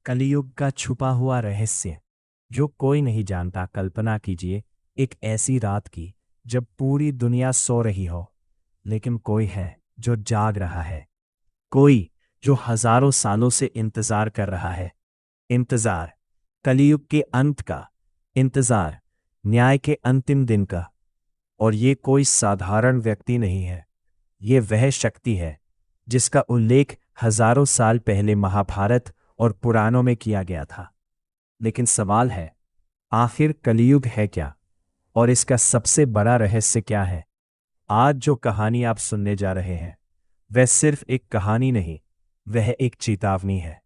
कलियुग का छुपा हुआ रहस्य जो कोई नहीं जानता। कल्पना कीजिए एक ऐसी रात की जब पूरी दुनिया सो रही हो, लेकिन कोई है जो जाग रहा है। कोई जो हजारों सालों से इंतजार कर रहा है। इंतजार कलियुग के अंत का, इंतजार न्याय के अंतिम दिन का। और ये कोई साधारण व्यक्ति नहीं है, ये वह शक्ति है जिसका उल्लेख हजारों साल पहले महाभारत और पुराणों में किया गया था। लेकिन सवाल है, आखिर कलियुग है क्या और इसका सबसे बड़ा रहस्य क्या है? आज जो कहानी आप सुनने जा रहे हैं वह सिर्फ एक कहानी नहीं, वह एक चेतावनी है।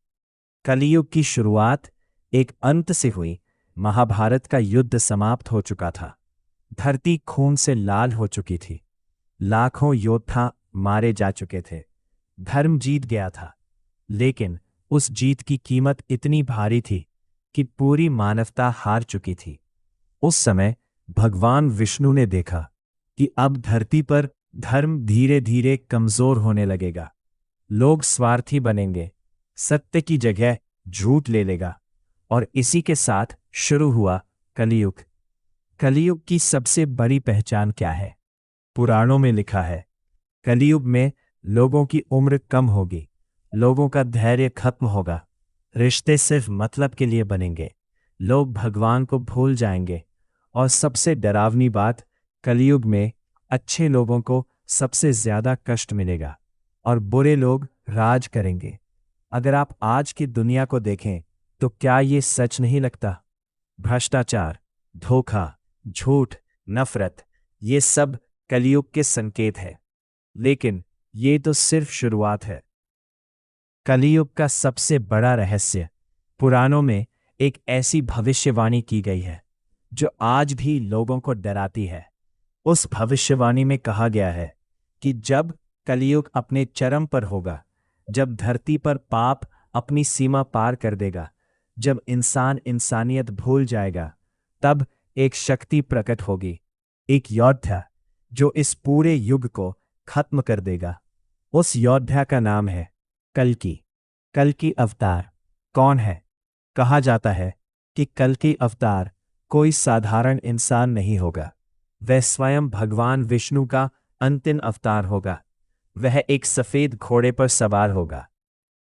कलियुग की शुरुआत एक अंत से हुई। महाभारत का युद्ध समाप्त हो चुका था। धरती खून से लाल हो चुकी थी। लाखों योद्धा मारे जा चुके थे। धर्म जीत गया था, लेकिन उस जीत की कीमत इतनी भारी थी कि पूरी मानवता हार चुकी थी। उस समय भगवान विष्णु ने देखा कि अब धरती पर धर्म धीरे धीरे कमजोर होने लगेगा। लोग स्वार्थी बनेंगे, सत्य की जगह झूठ ले लेगा, और इसी के साथ शुरू हुआ कलियुग। कलियुग की सबसे बड़ी पहचान क्या है? पुराणों में लिखा है, कलियुग में लोगों की उम्र कम होगी, लोगों का धैर्य खत्म होगा, रिश्ते सिर्फ मतलब के लिए बनेंगे, लोग भगवान को भूल जाएंगे, और सबसे डरावनी बात, कलियुग में अच्छे लोगों को सबसे ज्यादा कष्ट मिलेगा और बुरे लोग राज करेंगे। अगर आप आज की दुनिया को देखें तो क्या ये सच नहीं लगता? भ्रष्टाचार, धोखा, झूठ, नफरत, ये सब कलियुग के संकेत है। लेकिन ये तो सिर्फ शुरुआत है। कलियुग का सबसे बड़ा रहस्य, पुराणों में एक ऐसी भविष्यवाणी की गई है जो आज भी लोगों को डराती है। उस भविष्यवाणी में कहा गया है कि जब कलियुग अपने चरम पर होगा, जब धरती पर पाप अपनी सीमा पार कर देगा, जब इंसान इंसानियत भूल जाएगा, तब एक शक्ति प्रकट होगी, एक योद्धा जो इस पूरे युग को खत्म कर देगा। उस योद्धा का नाम है कल्कि। कल्कि अवतार कौन है? कहा जाता है कि कल्कि अवतार कोई साधारण इंसान नहीं होगा, वह स्वयं भगवान विष्णु का अंतिम अवतार होगा। वह एक सफेद घोड़े पर सवार होगा,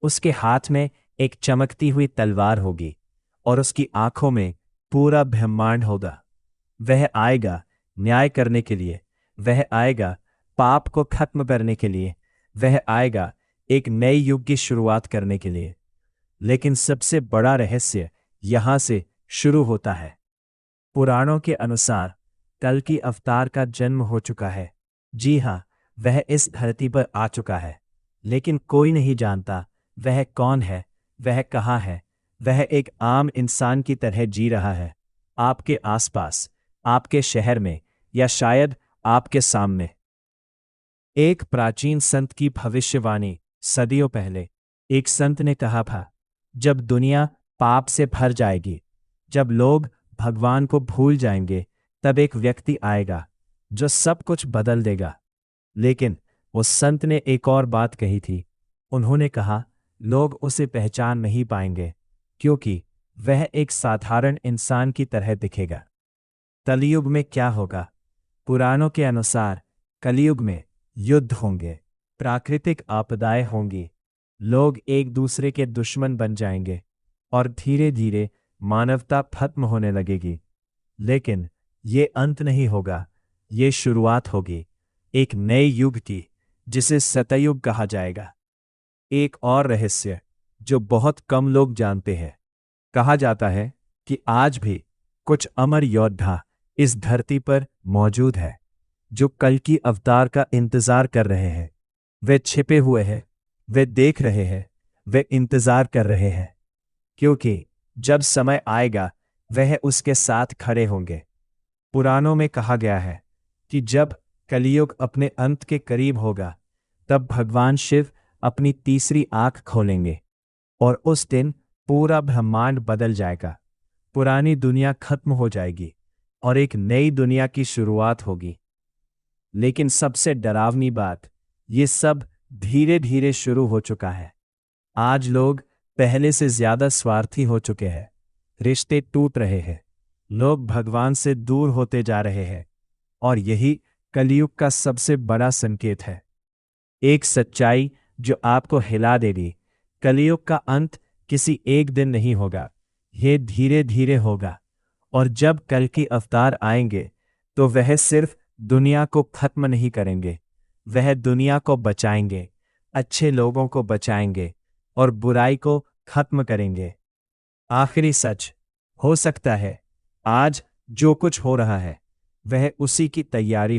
उसके हाथ में एक चमकती हुई तलवार होगी और उसकी आंखों में पूरा ब्रह्मांड होगा। वह आएगा न्याय करने के लिए, वह आएगा पाप को खत्म करने के लिए, वह आएगा एक नए युग की शुरुआत करने के लिए। लेकिन सबसे बड़ा रहस्य यहां से शुरू होता है। पुराणों के अनुसार कल्कि अवतार का जन्म हो चुका है। जी हां, वह इस धरती पर आ चुका है, लेकिन कोई नहीं जानता वह कौन है, वह कहाँ है। वह एक आम इंसान की तरह जी रहा है, आपके आसपास, आपके शहर में, या शायद आपके सामने। एक प्राचीन संत की भविष्यवाणी, सदियों पहले एक संत ने कहा था, जब दुनिया पाप से भर जाएगी, जब लोग भगवान को भूल जाएंगे, तब एक व्यक्ति आएगा जो सब कुछ बदल देगा। लेकिन उस संत ने एक और बात कही थी। उन्होंने कहा, लोग उसे पहचान नहीं पाएंगे क्योंकि वह एक साधारण इंसान की तरह दिखेगा। कलियुग में क्या होगा? पुराणों के अनुसार कलियुग में युद्ध होंगे, प्राकृतिक आपदाएं होंगी, लोग एक दूसरे के दुश्मन बन जाएंगे और धीरे धीरे मानवता खत्म होने लगेगी। लेकिन ये अंत नहीं होगा, ये शुरुआत होगी एक नए युग की, जिसे सतयुग कहा जाएगा। एक और रहस्य जो बहुत कम लोग जानते हैं, कहा जाता है कि आज भी कुछ अमर योद्धा इस धरती पर मौजूद है जो कल्कि अवतार का इंतजार कर रहे हैं। वे छिपे हुए हैं, वे देख रहे हैं, वे इंतजार कर रहे हैं, क्योंकि जब समय आएगा वह उसके साथ खड़े होंगे। पुराणों में कहा गया है कि जब कलियुग अपने अंत के करीब होगा, तब भगवान शिव अपनी तीसरी आंख खोलेंगे और उस दिन पूरा ब्रह्मांड बदल जाएगा। पुरानी दुनिया खत्म हो जाएगी और एक नई दुनिया की शुरुआत होगी। लेकिन सबसे डरावनी बात, ये सब धीरे धीरे शुरू हो चुका है। आज लोग पहले से ज्यादा स्वार्थी हो चुके हैं। रिश्ते टूट रहे हैं। लोग भगवान से दूर होते जा रहे हैं। और यही कलयुग का सबसे बड़ा संकेत है। एक सच्चाई जो आपको हिला देगी, कलयुग का अंत किसी एक दिन नहीं होगा, ये धीरे धीरे होगा। और जब कल की अवतार आएंगे तो वह सिर्फ दुनिया को खत्म नहीं करेंगे, वह दुनिया को बचाएंगे, अच्छे लोगों को बचाएंगे और बुराई को खत्म करेंगे। आखिरी सच, हो सकता है आज जो कुछ हो रहा है वह उसी की तैयारी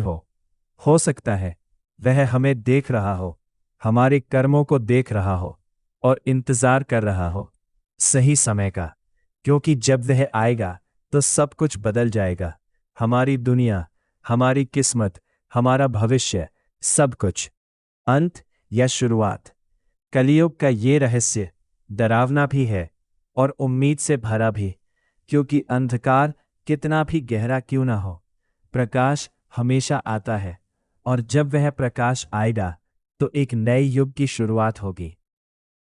हो सकता है वह हमें देख रहा हो, हमारे कर्मों को देख रहा हो और इंतजार कर रहा हो सही समय का, क्योंकि जब वह आएगा तो सब कुछ बदल जाएगा। हमारी दुनिया, हमारी किस्मत, हमारा भविष्य, सब कुछ। अंत या शुरुआत, कलयुग का ये रहस्य डरावना भी है और उम्मीद से भरा भी, क्योंकि अंधकार कितना भी गहरा क्यों ना हो, प्रकाश हमेशा आता है। और जब वह प्रकाश आएगा तो एक नए युग की शुरुआत होगी।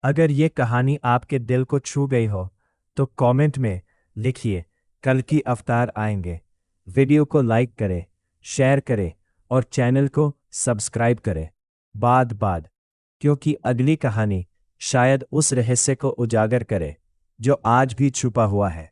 अगर ये कहानी आपके दिल को छू गई हो तो कमेंट में लिखिए कल की अवतार आएंगे। वीडियो को लाइक करें, शेयर करें और चैनल को सब्सक्राइब करें। बाद क्योंकि अगली कहानी शायद उस रहस्य को उजागर करे जो आज भी छुपा हुआ है।